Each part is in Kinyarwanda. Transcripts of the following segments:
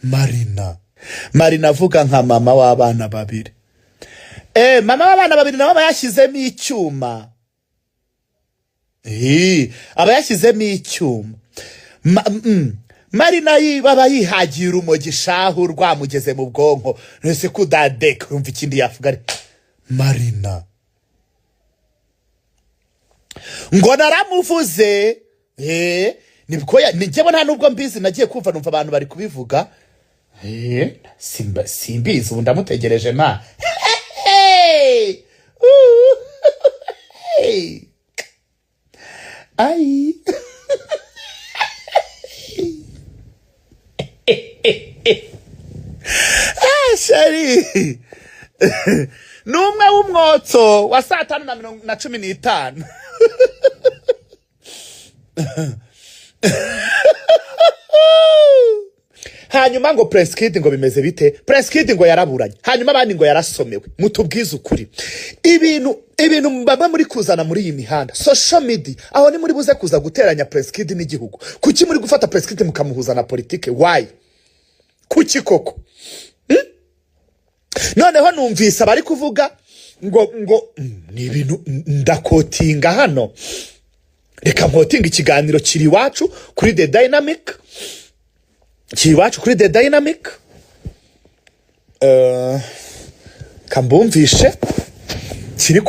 Marina avuga nka mama w'abana babiri. Mama w'abana babiri nawe bayashyizemo icyuma. Aba yashyizemo icyuma. Marina baba yihagira umugishaho rwamugeze mu bwonko. Nese kudadeka urumva ikindi yavuga Marina. Ngo naramuvuze. Nibwo njyewe nta nubwo mbizi nagiye kumva numva abantu bari kubivuga. Simbizi ubu ndamutegereje ma. Ai. Shari. Numwe w'umwotso wa 5:15. Hanyuma ngo Prince Kid ngo bimeze bite? Prince Kid ngo yaraburanye. Hanyuma abandi ngo yarasomewe. Mutubwiza ukuri. Ibintu baba muri kuzana muri iyi mihanda. Social media aho ni muri buze kuza guteranya Prince Kid n'igihugu. Kuki muri gufata Prince Kid mukamuhuza na politike? Why? Kuki koko? Noneho numvise bari kuvuga ngo ni ibintu ndakotinga hano. Reka nkotinga ikiganiro kiri wacu kuri The Dynamic. Kambumvishe kiri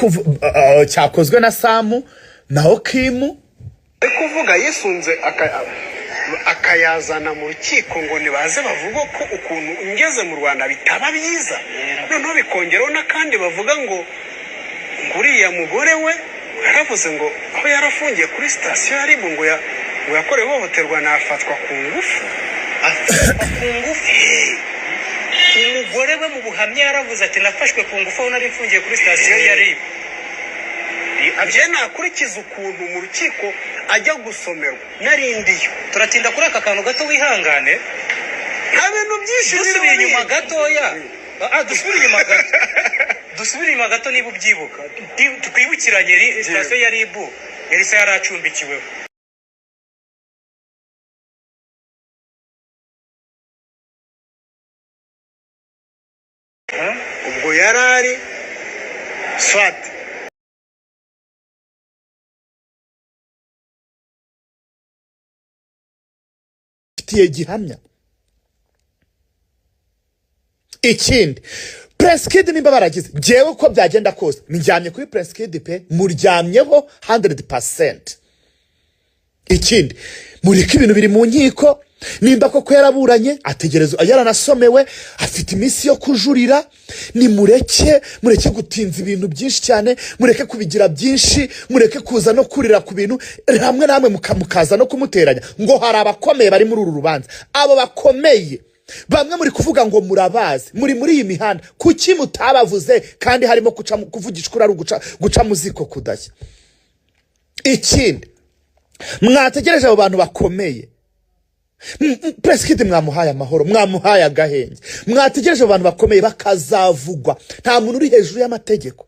cyakozwe na Samu na Okimu. Kuvuga yisunze akayazana mu rukiko ngo nibaze bavuga ko ukuntu ngeze mu Rwanda bitaba byiza. Noneho bikongeraho n'akandi bavuga ngo nguriya mugore we yaravuze ngo aho yarafungiye kuri station ya Ribu ngo yakorewe ihohoterwa nafatwa ku ngufu. Umugore we mu buhamya yaravuze ati nafashwe ku ngufu aho nari mfungiye kuri station ya Ribu. Abye nakurikiza ukuntu mu rukiko ajya gusomerwa narindiyo. Turatinda kuri aka kantu gato wihangane. Nta bintu byinshi dusubira inyuma gatoya. Dusubira inyuma gato niba ubyibuka. Twibukiranye station ya Ribu yari se yaracumbikiweho. Ubwo yarari swat tiye gihamya. Ikindi Prince Kid nimba baragize jewe uko byagenda kose njyamye kuri Prince Kid pe muryamyeho 100%. Ikindi mureke ibintu biri mu nkiko nimba koko yaraburanye ategerezwa yaranasomewe afite iminsi yo kujurira. Ni mureke gutinza ibintu byinshi cyane, mureke kubigira byinshi, mureke kuza no kurira ku bintu hamwe namwe mukaza no kumuteranya ngo hari abakomeye bari muri uru rubanza. Abo bakomeye bamwe muri kuvuga ngo murabazi muri iyi mihanda kuki mutabavuze kandi harimo kuvugishwa ari guca muziko kudashya. Ikindi mwategereje abo bantu bakomeye Prince Kid mwamuhaye amahoro, mwamuhaye agahenge, mwategereje abo bantu bakomeye bakazavugwa. Nta muntu uri hejuru y'amategeko.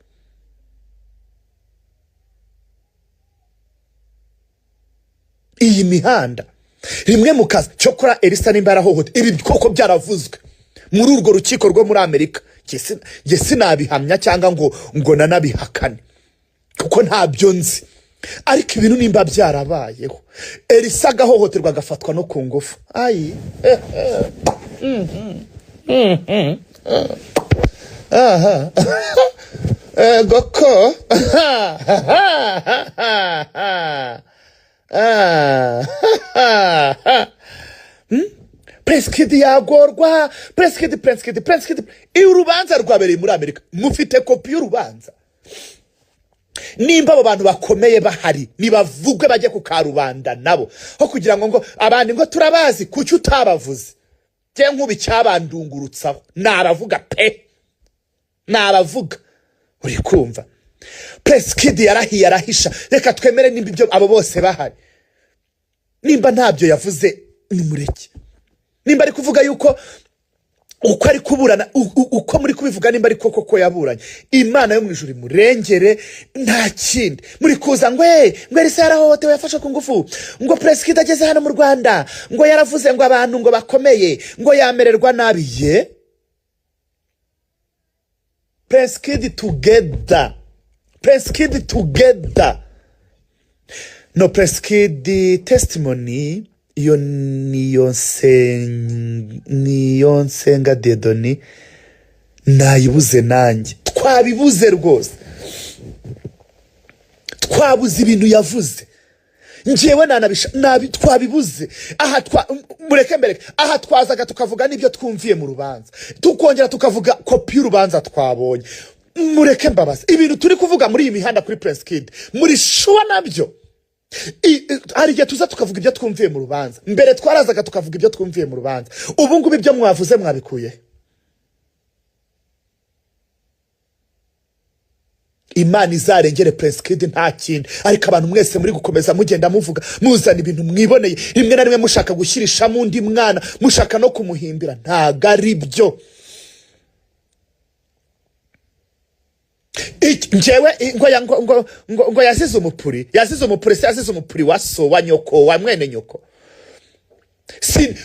Iyi mihanda rimwe mukaza cyokora Elisa nimba yarahohote ibi koko byaravuzwe muri urwo rukiko rwo muri Amerika. Sinabihamya cyangwa ngo nanabihakane kuko ntabyo nzi, ariko ibintu nimba byarabayeho Elisa gahohoterwa gafatwa no ku ngufu. Ayi goko Prince Kid yagorwa. Prince Kid urubanza rwabereye muri Amerika. Mufite kopi y'urubanza. Nimba abo bantu bakomeye bahari nibavugwe bajye ku karubanda nabo ho kugira ngo abandi ngo turabazi kuki utabavuze. Je nkubi cyabandungurutsaho nabavuga pe nabavuga uri kumva. Prince Kid yarahiye arahisha. Reka twemere nimba ibyo abo bose bahari. Nimba ntabyo yavuze ni mureke. Nimba ari kuvuga yuko uko ari kuburana uko muri kubivuga nimba ari koko yaburanye, Imana yo mu ijuru imurengere nta kindi. Muri kuza ngo Elisa yarahohotewe yafashe ku ngufu, ngo Presikidi ageze hano mu Rwanda ngo yaravuze ngo abantu ngo bakomeye ngo yamererwa nabi. Ye Presikidi together, Presikidi together. No, Presikidi testimony iyo niyo nsenga Dedoni nayibuze nanjye, twabibuze rwose, twabuze ibintu yavuze njyewe twabibuze. Mureke mbere aha twazaga tukavuga n'ibyo twumviye mu rubanza, tukongera tukavuga kopi y'urubanza twabonye. Mureke mbabaza, ibintu turi kuvuga muri iyi mihanda kuri Presikidi muri shuwa nabyo. Hari igihe tuza tukavuga ibyo twumviye mu rubanza, mbere twarazaga tukavuga ibyo twumviye mu rubanza, ubu ngubu ibyo mwavuze mwabikuye. Imana izarengere Presikidi nta kindi, ariko abantu mwese muri gukomeza mugenda muvuga muzana ibintu mwiboneye, rimwe na rimwe mushaka gushyirishamo undi mwana, mushaka no kumuhimbira, ntago ari byo. Njyewe ngo yazize umupuri, yazize umupuri wa so wa nyoko wa mwene nyoko.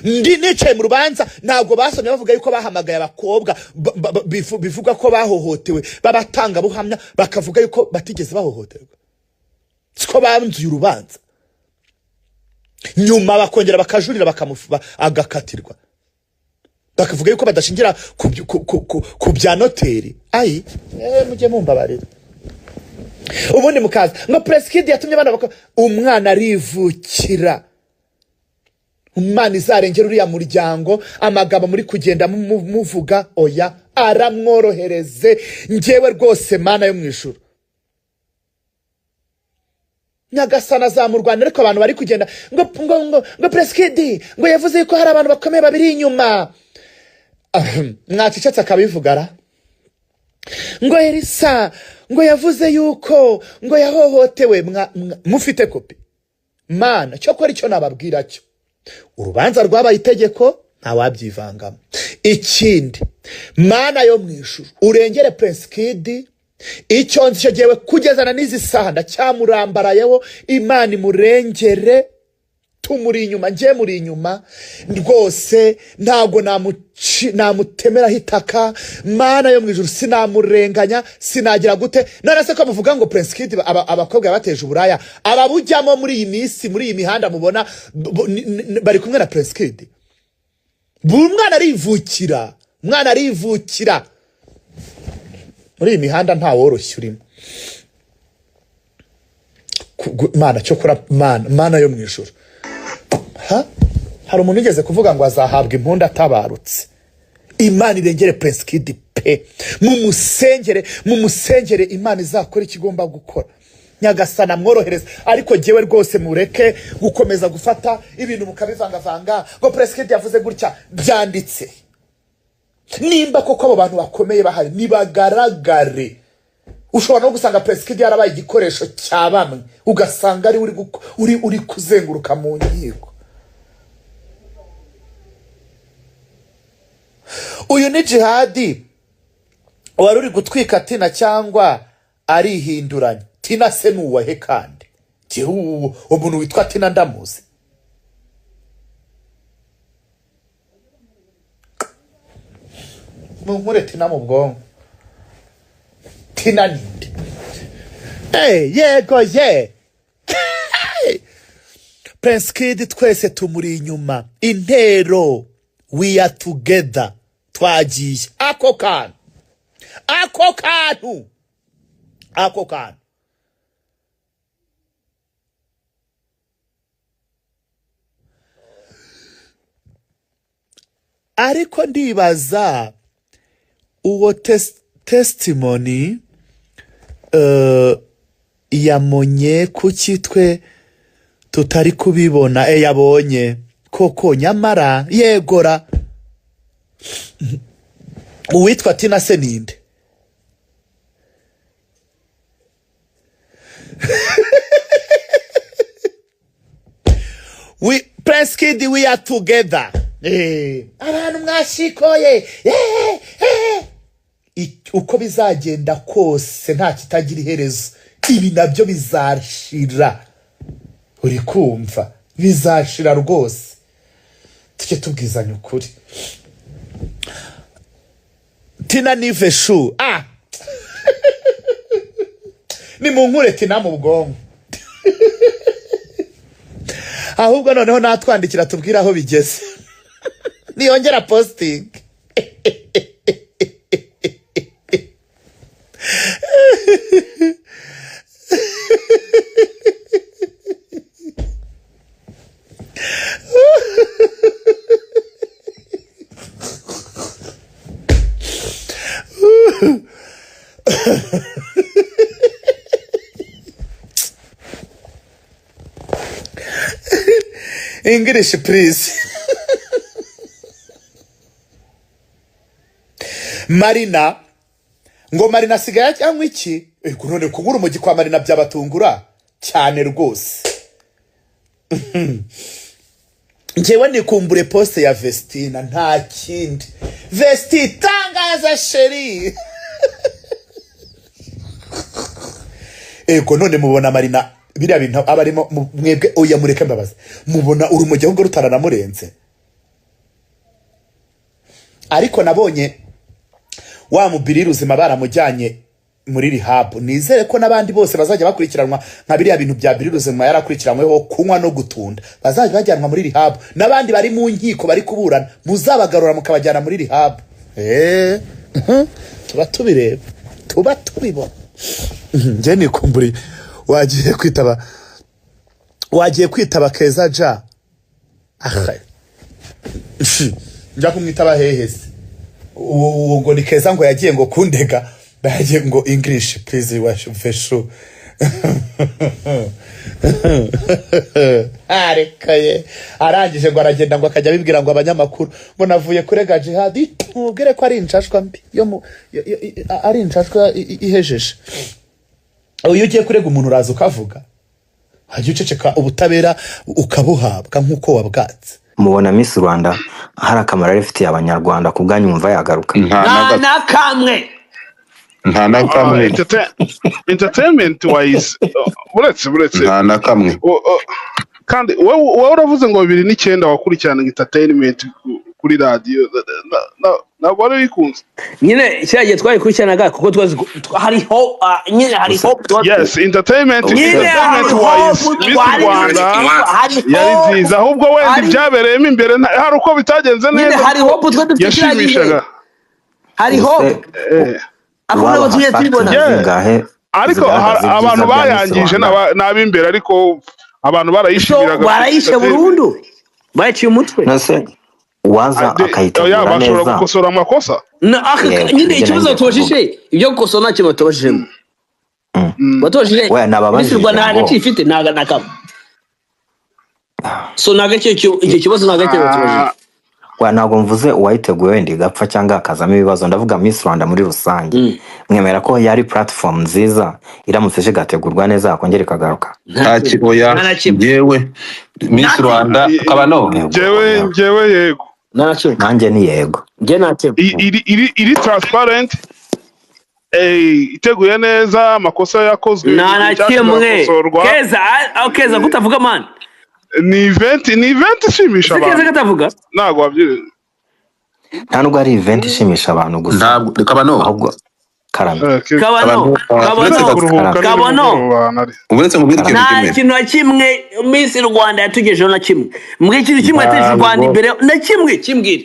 Ndi nicaye mu rubanza ntabwo basomye bavuga yuko bahamagaye abakobwa bivuga ko bahohotewe, babatanga buhamya bakavuga yuko batigeze bahohoterwa. Siko banzuye urubanza, nyuma bakongera bakajurira bakamufuba agakatirwa, bakavuga yuko badashingira ku bya noteri. Ayi mujye mumbabarira. Ubundi mukaza ngo Presikidi yatumye abana umwana arivukira. Imana izarengera uriya muryango, amagambo muri kugenda muvuga oya aramworohereze. Njyewe rwose Mana yo mu ijuru, Nyagasana azamurwana, ariko abantu bari kugenda ngo Presikidi ngo yavuze yuko hari abantu bakomeye babiri inyuma. Mwacicatse akabivugara ngo Elisa ngo yavuze yuko ngo yahohotewe. Mufite kopi? Mana cyo kora icyo nababwira cyo, urubanza rwabaye itegeko ntawabyivangamo. Ikindi, Mana yo mu ijuru urengere Presikidi, icyo nzi cyo giyewe kugezana n'izi saha ndacyamurambarayeho. Imana imurengere, tumuri inyuma, njye muri inyuma rwose, ntago namutemera hitaka. Mana yo mu ijuru sinamurenganya, sinagira gute. None se ko muvuga ngo Presikidi abakobwa bateje uburaya ababujyamo muri iyi minsi, muri iyi mihanda mubona bari kumwe na Presikidi? Umwana arivukira, umwana arivukira. Muri iyi mihanda nta woroshye urimo. Mana cyo kora, Mana yo mu ijuru. Hari umuntu ugeze kuvuga ngo azahabwa impundu atabarutse. Imana irengere Presikidi pe, mumusengere Imana izakora ikigomba gukora. Nyagasana mworohereza, ariko jyewe rwose mureke gukomeza gufata ibintu mukabivangavanga ngo Presikidi yavuze gutya. Byanditse nimba koko abo bantu bakomeye bahari nibagaragare. Ushobora no gusanga Presikidi yarabaye igikoresho cya bamwe, ugasanga ari uri kuzenguruka mu nkiko. Uyu ni Jihadi wari uri gutwika Tina cyangwa arihinduranya? Tina se nuwahe kandi? Umuntu witwa Tina ndamuzi? Munkure Tina mu bwonko. Tina ninde? Yego ye. Presikidi twese tumuri inyuma. Intero, we are together. Twagiye ako kantu. Ariko ndibaza uwo testimony yamonye kuki twe tutari kubibona. Yabonye koko, nyamara yegora. Uwitwa Tina se ninde? Presikidi we are together. abantu mwashikoye uko bizagenda kose nta kitagira iherezo ibi nabyo bizashira uri kumva bizashira rwose tujye tubwizanya ukuri Tina Nive Shu ni munkure Tina mu bwonko ahubwo noneho natwandikira tubwira aho bigeze niyongera posting English please. Marina ngo Marina sigaye cyangwa iki none kugura umugi kwa Marina byabatungura cyane rwose. Njewe nikumbure poste ya Vestina nta kindi. Vesti tangaza sheri. Ego none mubona Marina biriya bintu abarimo mwebwe oya mureke mbabaza mubona urumogi ahubwo rutaranamurenze ariko nabonye wa mubiri ruzima baramujyanye muri rehab nizere ko nabandi bose bazajya bakurikiranwa nka biriya bintu bya biri ruzima yarakurikiranyweho kunywa no gutunda bazajya bajyanwa muri rehab nabandi bari mu nkiko bari kuburana muzabagarura mukabajyana muri rehab tuba tubireba tuba tubibona nje nikumburi wagiye kwitaba Keza ja njya kumwitaba hehese ngo ni Keza ngo yagiye ngo kundega bagiye ngo English please washufesho arekaye arangije ngo aragenda ngo akajya bibwira ngo abanyamakuru ngo navuye kurega jihad mubwire ko ari inshashwa mbi yo ari inshashwa ihejeje uyu ugiye kurega umuntu uraza ukavuga hajye uceceka ubutabera ukabuhabwa nkuko wabwatse mubona Miss Rwanda hari akamaro rifitiye abanyarwanda kubwanyu umva yagaruka nta nakamwe entertainment wise buretse nta nakamwe kandi wowe uravuze ngo 2009 wakurikirana entertainment kuri radio ntabwo wari wikunze nyine cyagiye twayikurikiranaga kuko twazi hariho nyine hariho yes entertainment wise Miss Rwanda yari nziza ahubwo wenda ibyabereyemo imbere hari uko bitagenze neza hari hope yashimishaga hari hope akona bazuye tubona ariko abantu bayangije nabimbere ariko abantu barayishe burundu baciye umutwe waza akayitegura neza bashobora gukosora amakosa nyine ikibazo tubajije ibyo gukosora nta kintu tubajijemo batubajije Miss Rwanda nta ifite naga nakam so naga icyo kibazo naga tubajije ntabwo mvuze uwayiteguye wenda igapfa cyangwa akazamo ibibazo ndavuga Miss Rwanda muri rusange mwemera ko yari platform nziza iramutse igategurwa neza yakongera ikagaruka ntaki oya yewe Miss Rwanda kabano jewe yego nanjye ni yego nge natebo iri transparent iteguye neza amakosa yakozwe nakimwe Keza kutavuga man ni event ishimisha abantu Keza katavuga ntago wabyire nta nubwo ari event ishimisha abantu gusa ntabwo kabano ahubwo kabano uburetse mu bwite nta kintu na kimwe Miss Rwanda yatugejeho na kimwe mbwe ikintu kimwe yateje Rwanda imbere na kimwe kimbwira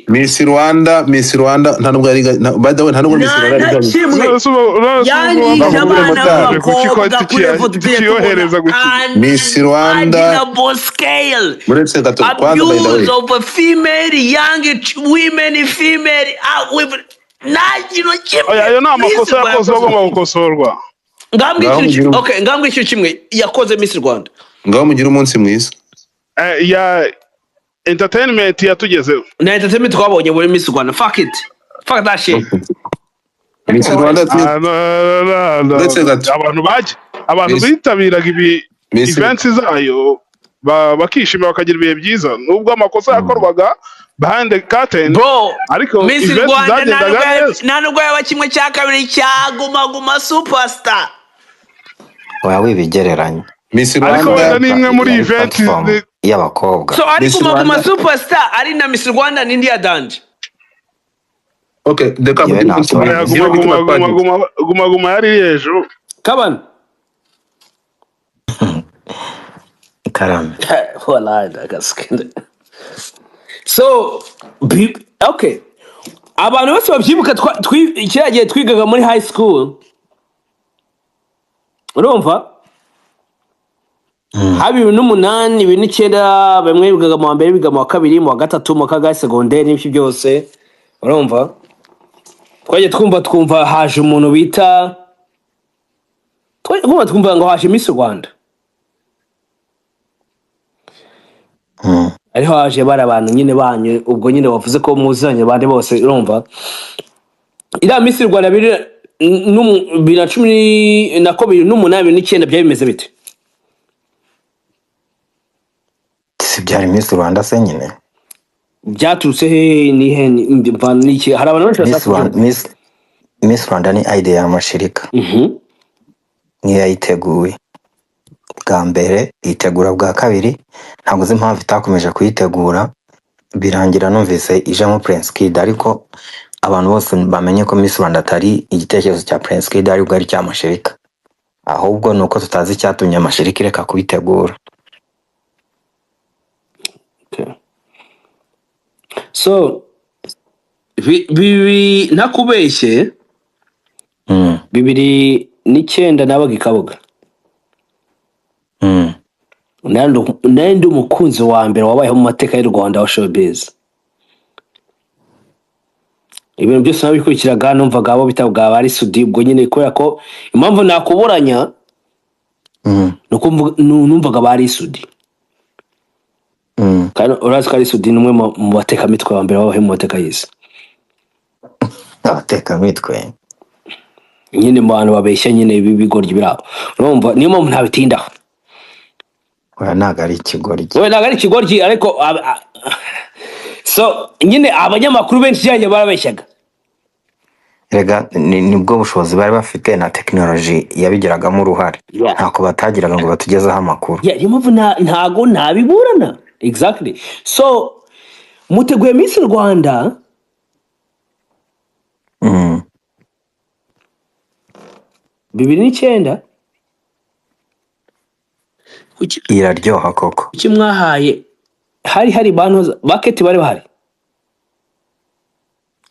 Miss Rwanda nta nubwo ari by the way nta nubwo Miss Rwanda ari yangije abana b'abakobwa kiyohereza Miss Rwanda buretse gato kwanza by the way abuse of a female young women female ayo ni amakosa yakozwe agomba gukosorwa ngambwe icyo kimwe yakoze Miss Rwanda ngaho mugira umunsi mwiza ya entertainment yatugezeho na entertainment twabonye muri Miss Rwanda fuck that shit Miss Rwanda abantu bitabiraga ibi events zayo bakishima bakagira ibihe byiza nubwo amakosa yakorwaga behind the curtain bro ariko Miss event Rwanda zagendaga neza ntabwo yaba kimwe cya kabiri cya Guma Superstar oya wibigereranya Miss ariko wenda Rwanda ni imwe muri yari event platform y'abakobwa so ari Miss Guma Rwanda Superstar ari na Miss Rwanda n'indi ya Danje okay the Yewe ntabwo guma yari hejuru kabana karame wallahi ndagaskende so okay abantu bose babyibuka kiriya gihe twigaga muri high school urumva haba 2008 2009 bamwe bigaga mu wa mbere biga mu wa kabiri mu wa gatatu mu kaga secondaire n'ibyo byose urumva twaje twumva haje umuntu bita twumva ngo haje Miss Rwanda ariho haje bari abantu nyine banyu ubwo nyine wavuze ko muzanye bande bose urumva ira Miss Rwanda 2010 na 2008 byari bimeze bite si byari Miss Rwanda se nyine byaturutse he ni he n'iki hari abantu benshi basaka Miss Rwanda ni idea y'amashirika niyo yayiteguye bwa mbere itegura bwa kabiri ntabwo uzi impamvu itakomeje kuyitegura birangira numvise ijamo Prince Kid ariko abantu bose bamenye ko Miss Rwanda atari igitekerezo cya Prince Kid ariko ari cy'amashirika ahubwo nuko tutazi icyatumye amashirika ireka kubitegura so bibi nakubeshye 2009 nabaga ikabuga nandi umukunzi wa mbere wabayeho mu mateka y'u Rwanda wa showbiz ibintu byose nabikurikiraga numvaga abo bitabwa bari Sudi ubwo nyine kubera ko impamvu nakuburanya nuko numvaga bari Sudi kandi urazi ko ari Sudi numwe mu bateka mitwe wa mbere wabayeho mu mateka y'isi abateka mitwe nyine mu bantu babeshya nyine bigoryi biraho urumva niyo mpamvu ntabitindaho oya ntago ari ikigoryi ariko so nyine abanyamakuru benshi cyane barabeshyaga rega nibwo bushobozi bari bafite na technology yabigiragamo uruhare ntako batagiraga ngo batugezeho amakuru niyo mpamvu ntago nabiburana exactly so muteguye Miss Rwanda 2009 iraryoha koko iki mwahaye hari bantu baketi bari bahari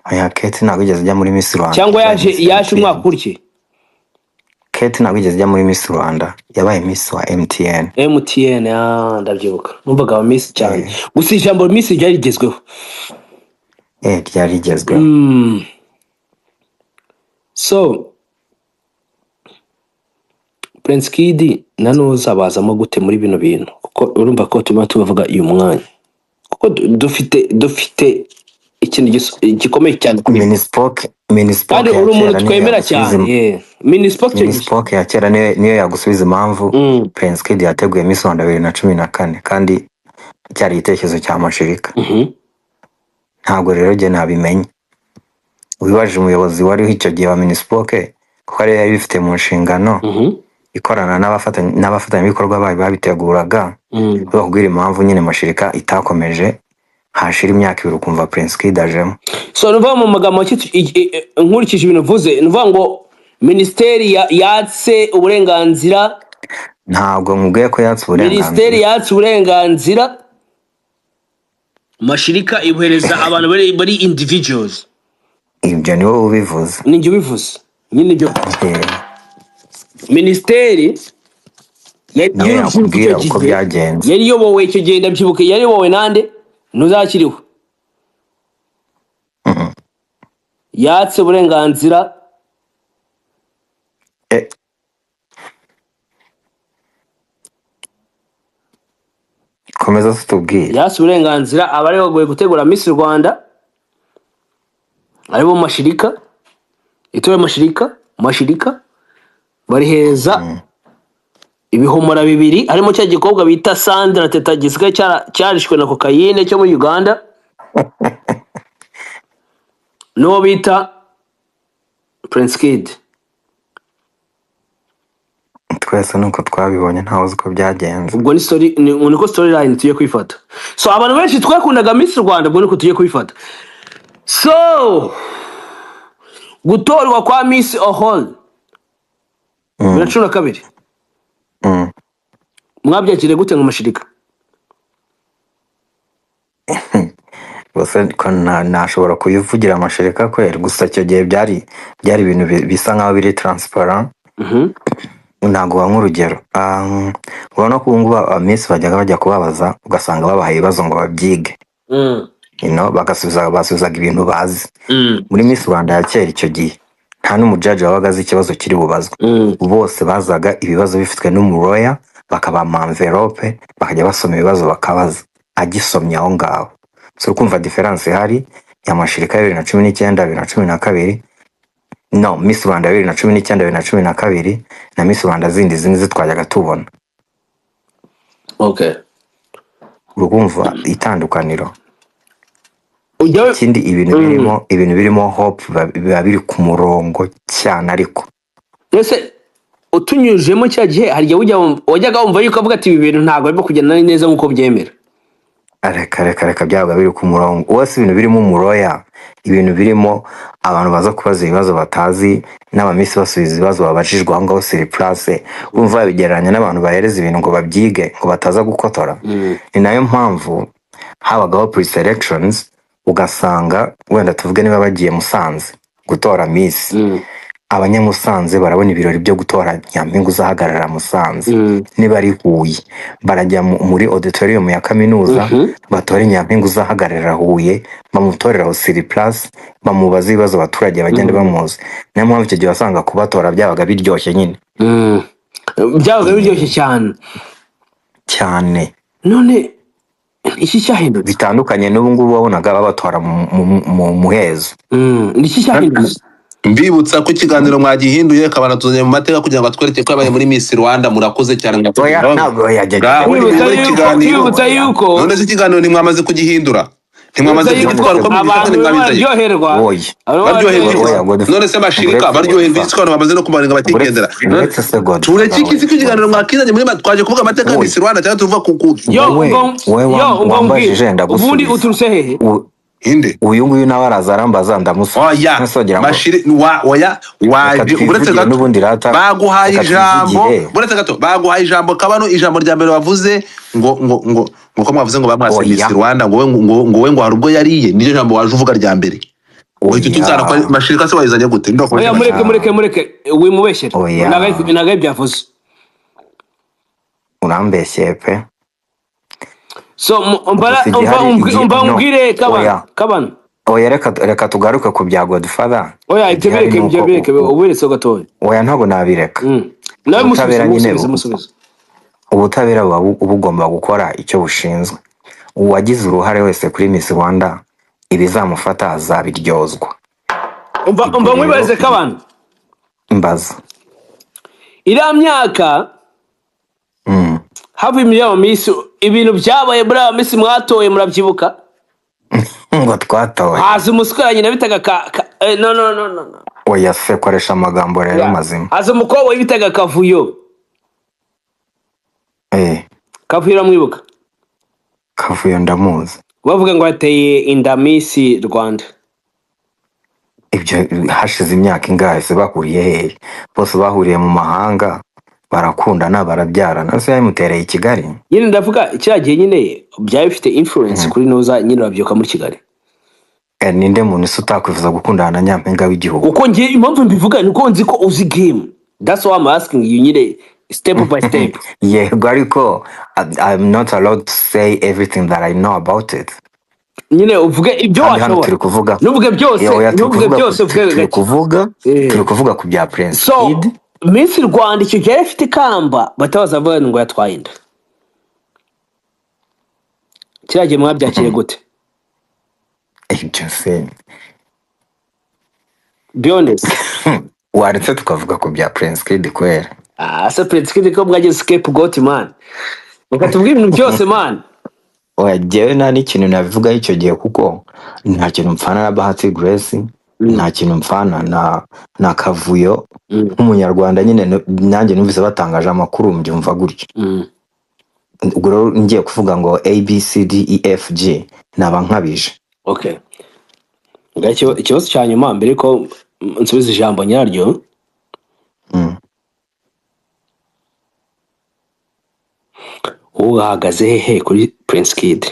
aya Kate ntabwo igeze ijya muri Miss Rwanda cyangwa yaje umwaka ukurikiye Kate ntabwo igeze ijya muri Miss Rwanda yabaye Miss wa MTN ndabyibuka numvaga Miss cyane gusa ijambo Miss ryari rigezweho ryari rigezweho so Prince Kid nanoza bazamo gute muri bino bintu kuko urumva ko tubavuga uyu mwanya kuko dufite ikintu gikomeye cyane Minispoke kandi uri umuntu twemera cyane Minispoke ya kera niyo yagusubiza impamvu Prince Kid yateguye Miss Rwanda 2014 kandi cyari igitekerezo cya mashirika ntabwo rero je nabimenye wibaje umuyobozi wariho icyo gihe wa Minispoke kuko ari yabifite mu nshingano ikorana n'abafatanyabikorwa bayo babiteguraga bakubwira impamvu nyine mashirika itakomeje hashira imyaka 2 ukumva Prince Kid ajemo so nuva mu magambo nkurikije ibintu vuze nuva ngo ministeri yatse uburenganzira ntabwo nkubwiye ko yatse uburenganzira ministeri yatse uburenganzira mashirika ibuhereza abantu bari individuals ibyo ni wowe ubivuze ninjye ubivuze nyine ibyo ministeri yakubwira uko byagenze yari yobowe icyo gihe ndabyibuka yari yobowe nande ntuzakiriho yatse uburenganzira komeza tutubwire yatse uburenganzira abari bagoye gutegura Miss Rwanda aribo mashirika itoye mashirika bari heza ibihomora 2 harimo cya gikobwa bita Sandra Teta gisigaye cyarishwe na kokayine cyo muri Uganda n'uwo bita Prince Kid. twese nuko twabibonye ntawe uzi ko byagenze. Ubwo ni story niko storyline tugiye kwifata. So abantu benshi twakundaga Miss Rwanda ubwo niko tugiye kwifata. So gutorwa kwa Miss Ohol 2012 mwabyakiriye gute nk'amashirika? Bose ko nashobora kuyivugira amashirika kwera, gusa cyo gihe byari ibintu bisa nkaho biri transparent. Ntago wa nk'urugero ubona ko nguba Miss bajya kubabaza ugasanga babahaye ibibazo ngo babyige, basubizaga ibintu bazi. Muri Miss Rwanda ya kera icyo gihe nta n'umujaji wabaga azi ikibazo kiri bubazwe, bose bazaga ibibazo bifitwe n'umuroya bakaba mu envelope bakajya basoma ibibazo bakabaza agisomye aho ngaho. So kumva difference hari ya mashirika ya 2019 2012 no Miss Rwanda 2019 2012 na Miss Rwanda zindi zitwajyaga tubona. Okay, urumva itandukaniro. Ikindi ibintu birimo hope biba biri ku murongo cyane, ariko ese utunyujemo cya gihe hari wajyaga wumva yuko avuga ati ibi bintu ntago barimo kugenda neza nkuko byemera. Reka byabaga biri ku murongo wose, ibintu birimo umuroya, ibintu birimo abantu baza kubaza ibibazo batazi n'abamisi basubiza ibibazo babajijwe aho ngaho sur place. Urumva bigereranya n'abantu bahereza ibintu ngo babyige ngo bataza gukotora. Ni nayo mpamvu habagaho pre-selections, ugasanga wenda tuvuge niba bagiye Musanze gutora Miss, abanyamusanze barabona ibirori byo gutora Nyampinga uzahagarara Musanze. Niba ari Huye barajya muri auditorium ya kaminuza batore Nyampinga uzahagarara Huye, bamutorera sur place, bamubaza ibibazo abaturage bagende bamuzi. Niyo mpamvu icyo gihe wasanga kubatora byabaga biryoshye nyine. Byabaga biryoshye cyane. None iki cyahindutse bitandukanye n'ubu ngubu wabonaga babatora mu muhezo. Iki cyahindutse. Mbibutsa ko ikiganiro mwagihinduye kabana tuzanye mu mateka kugira ngo atwereke ko abaye muri Miss Rwanda murakoze cyane ngo ntabwo yajyaje. Kwibutsa yuko none ikiganiro ni mwamaze kugihindura, ntimwamaze kugitwara ko abantu baryoherwa. None se mashirika baryoherwa isikano bamaze no kumaringa batigendera. Tureke iki kiganiro mwakizanye muri twaje kuvuga amateka ya Miss Rwanda cyangwa tuvuga ku ubundi uturuse hehe inde uyu nguyu nawe arazarambaza ndamusa mashiri oya waje uretse gato baguhaye ijambo, uretse gato baguhaye ijambo kabano ijambo rya mbere bavuze ngo ko mwavuze ngo bamwase Miss Rwanda ngo we ngo harubwo yariye niyo jambo waje uvuga rya mbere. Oya tutuzana kwa mashirika se wayizanye gute ndoko. Oya mureke wimubeshyera nagaye byavuze urambeshye pe. So umbwire kabana. Oya reka tugaruke ku bya Godfather. Oya itebeke ubiretse gatoya. Oya ntabwo nabireka. Nawe musubize. Ubutabera bugomba gukora icyo bushinzwe. Uwagize uruhare wese kuri Miss Rwanda ibizamufata azabiryozwa. Umva mwibaze kabana. Mbaza. Iriya myaka hafi miliyoni Miss ibintu byabaye muri aba Miss mwatoye murabyibuka? Ngo twatoye. Haza umuskoranye nabitaga no. Oya se koresha amagambo rero mazima. Haza umukobwa wibitaga Kavuyo. Kavuyo mwibuka? Kavuyo ndamuzi. Bavuga ngo yateye inda Miss Rwanda. Ibyo hashize imyaka ingahe se bahuriye hehe? Bose bahuriye mu mahanga barakundana barabyarana. Se yamutereye i Kigali. Nyine ndavuga cyagiye nyine byaye bifite influence kuri noza nyine babyuka muri Kigali. Ninde muntu se utakwifuza gukundana na Nyampinga w'igihugu? Uko ngiye impamvu mbivuga nuko nzi ko uzi game. That's why I'm asking you nyine step by step. Yego ariko I'm not allowed to say everything that I know about it. Nyine uvuge ibyo washobora. Nuvuge byose turi kuvuga ku bya Prince Kid. Miss Rwanda icyo gihe afite kamba batabaza avuga ngo yatwaye inda. Kiragiye mwabyakire gute? Ibyo se be honest. Waretse tukavuga ku bya Prince Kid kwera. Se Prince Kid ko mwagize scapegoat man. Reka tuvuge ibintu byose man. oya jewe nta n'ikintu nabivuga icyo gihe kuko nta kintu mpfana na Bahati Grace nta kintu mpfana na Kavuyo nk'umunyarwanda nyine nanjye numvise batangaje amakuru mbyumva gutyo ubwo rero ngiye kuvuga ngo ABCDEFG naba nkabije. Okay, ikibazo cya nyuma mbere ko nsubiza ijambo nyaryo uhagaze hehe kuri Prince Kid?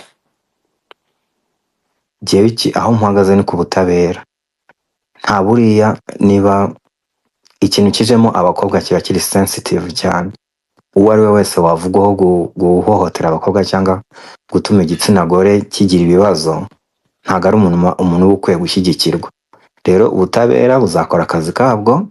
Jewe aho mpagaze ni ku butabera, nta buriya niba ikintu kijemo abakobwa kiba kiri sensitive cyane, uwo ari we wese wavugwaho guhohotera abakobwa cyangwa gutuma igitsina gore kigira ibibazo ntago ari umuntu ukwiye gushyigikirwa. Rero ubutabera buzakora akazi kabwo,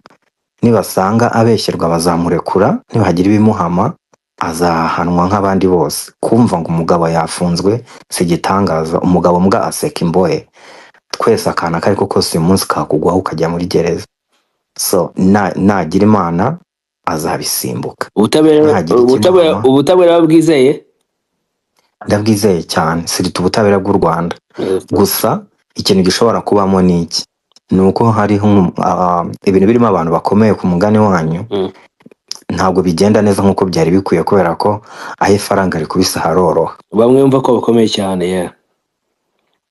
nibasanga abeshyerwa bazamurekura, nibagira ibimuhama azahanwa nk'abandi bose. Kumva ngo umugabo yafunzwe si gitangaza, umugabo mbwa aseka imbohe, twese akana kariko kose uyu munsi kakugwaho ukajya muri gereza. So nagira Imana azabisimbuka. Ubutabera bwizeye? Ndabwizeye cyane, sirita ubutabera bw'u Rwanda. Gusa ikintu gishobora kubamo ni iki, nuko hari ibintu birimo abantu bakomeye ku mugani wanyu ntabwo bigenda neza nkuko byari bikwiye, kubera ko aho ifaranga rikubise haroroha. Bamwe bumva ko bakomeye cyane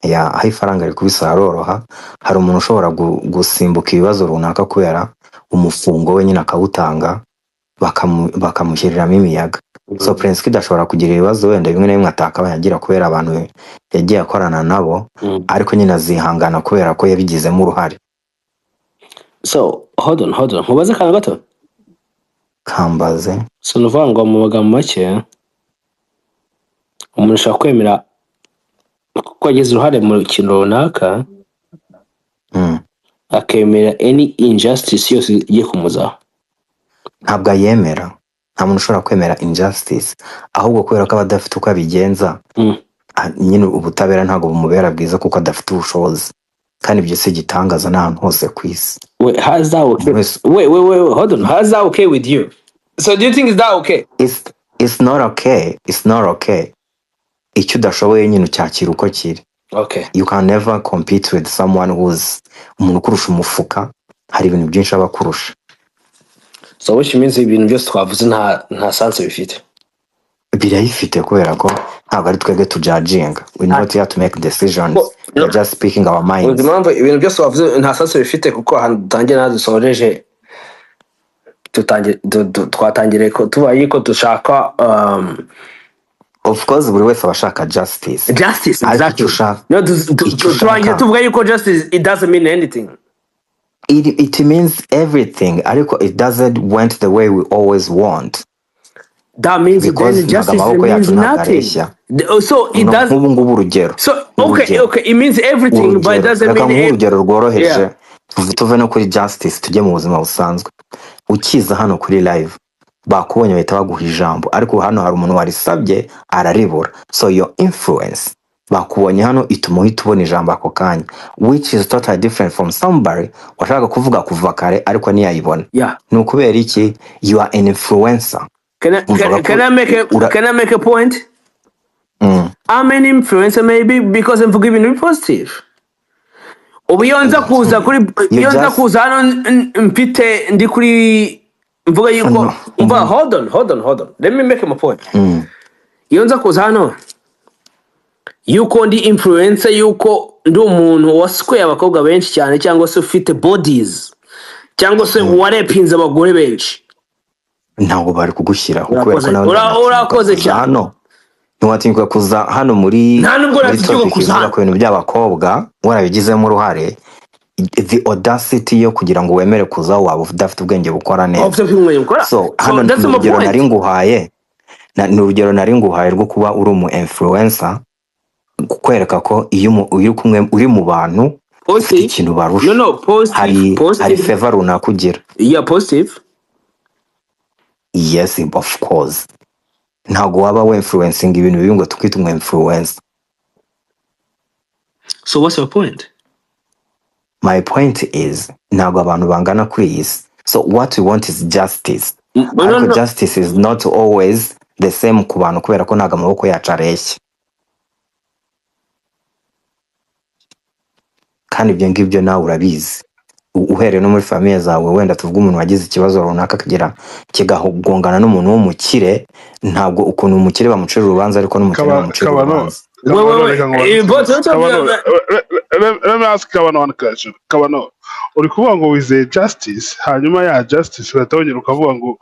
aho ifaranga rikubise haroroha. Hari umuntu ushobora gusimbuka ibibazo runaka kubera umufungo we nyine akawutanga bakamushyiriramo imiyaga. So Prince Kid ashobora kugira ibibazo wenda bimwe na bimwe atakabaye yagira kubera abantu yagiye akorana nabo, ariko nyine azihangana kubera ko yabigizemo uruhare. So hold on nkubaze kana gato kambaze. So nuvuga ngo mu magambo make umuntu ashaka kwemera ko yagize uruhare mu kintu runaka akemera any injustice yose igiye kumuzaho. Ntabwo yemera, nta muntu ushobora kwemera injustice, ahubwo kubera ko abadafite uko abigenza nyine ubutabera ntabwo bumubera bwiza kuko adafite ubushobozi, kandi ibyo si gitangaza n'ahantu hose ku isi. Wait, how's that okay? Wait, hold on. How's that okay with you? So do you think is that okay? It's not okay. It's not okay. Icyo udashoboye nyine ucyakira uko kiri. Okay. You can never compete with someone who's umuntu kurusha umufuka. Hari ibintu byinshi abakurusha. So which means ibintu byose twavuze nta sense bifite. Birayifite kubera ko ntabwo ari twebwe tujudginga. We not here to make decisions. We're just speaking our minds. Impamvu ibintu byose twavuze nta sense bifite kuko ahantu dutangira dusoreje twatangire ko tubaye ko dushaka of course buri wese abashaka justice. Exactly. No, tuvuga yuko justice it doesn't mean anything. It means everything, ariko it doesn't went the way we always want. That means then justice means nothing. So it does. So okay, it means everything, but it doesn't mean anything. Tuve no kuri justice tujye mu buzima busanzwe. Ukiza hano kuri live bakubonye bahita baguha ijambo, ariko hano hari umuntu warisabye araribura. So your influence bakubonye hano ituma uhita ubona ijambo ako kanya, which is totally different from somebody washaka kuvuga kuva kare ariko ntiyayibona. Ni ukubera iki? You are an influencer. Can I make a point? I'm an influencer maybe because I'm forgiving positive. Ubiyonza kuza hano mfite ndi kuri mvuga yuko hold on. Let me make my point. Yonza kuza hano yuko ndi influencer, yuko ndi umuntu wasquare abakobwa benshi cyane cyangwa se ufite bodies cyangwa se warepinze abagore benshi, ntabwo bari kugushyira urakoze cyane. Ntiwatinyuka kuza hano muri ku bintu by'abakobwa warabigizemo uruhare. The audacity yo kugira ngo wemere kuza waba udafite ubwenge bukora neza. So hano ni urugero nari nguhaye rwo kuba uri umu influencer, kukwereka ko iyo uri mu bantu ufite ikintu barusha, hari favor runaka ugira. Positive. Yes, of course. Ntabwo waba we influencing ibintu bibi ngo tukwite umu influencer. So what's your point? My point is ntabwo abantu bangana kuri iyi si. So what we want is justice. Justice is not always the same ku bantu kubera ko ntabwo amaboko yacu areshya. kandi ibyo ngibyo nawe urabizi uhereye no muri famiye zawe wenda tuvuga umuntu wagize ikibazo runaka akagira kigahugongana n'umuntu w'umukire ntabwo ukuntu umukire bamucira urubanza ariko n'umukire bamucira urubanza let me ask Kabano one question. Kabano, uri kuvuga ngo wizeye justice hanyuma ya justice ugatongera ukavuga ngo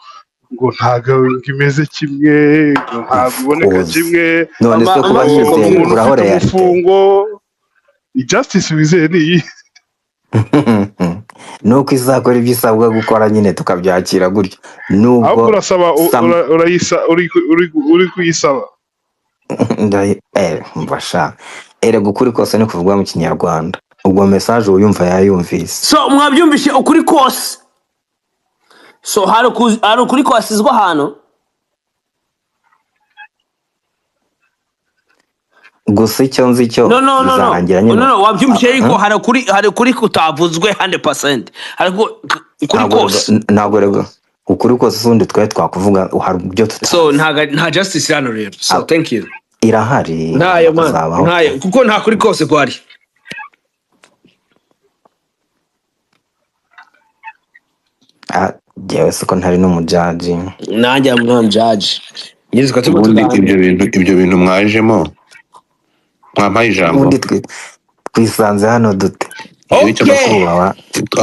ntago imeze kimwe ntago iboneka kimwe none se kuba yizeye urahoreye umufungo justice wizeye ni nuko izakora ibyo isabwa gukora nyine tukabyakira gutyo nubwo urasaba uri kuyisaba mbasha erega ukuri kose ni kuvugwa mu kinyarwanda ubwo message uyumva yayumvise so mwabyumvishe ukuri kose so hari ukuri kwasizwa hano gusa icyo nzi cyo bizarangira nyine wabyumvishe yuko hari ukuri kutavuzwe 100% ariko ukuri kose ntabwo rego ukuri kose usundi twakuvuga hari ibyo so nta justice hano rero so thank you irahari ntayo kuko nta kuri kose kwari jewe siko ntari n'umujaji nanjye umujaji nyizwe ibyo bintu mwajemo mwampaye ijambo twisanze hano dute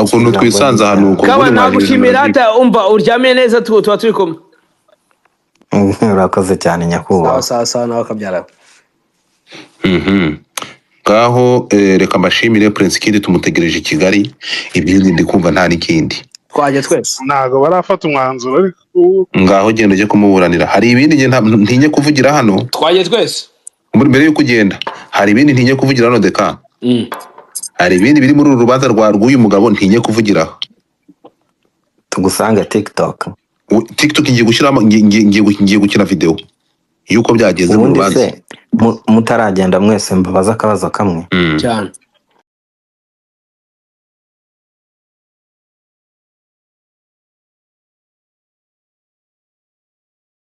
ukuntu twisanze hano uko kaba nagushimira hata umva uryamye neza tuba turi kumwe urakoze cyane nyakubahwa sawa nawe akabyara ngaho reka mbashimire Prince Kid tumutegereje i Kigali ibindi ndi kumva nta n'ikindi twaje twese ntago barafata umwanzuro ariko ngaho genda uje kumuburanira hari ibindi ntinye kuvugira hano twaje twese mbere yuko ugenda hari ibindi ntinye kuvugira hano deka hari ibindi biri muri uru rubanza rw'uyu mugabo ntinye kuvugiraho tugusanga TikTok ngiye gushyiramo ngiye gukina video yuko byageze mu rubanza mutaragenda mwese mbabaza akabazo kamwe cyane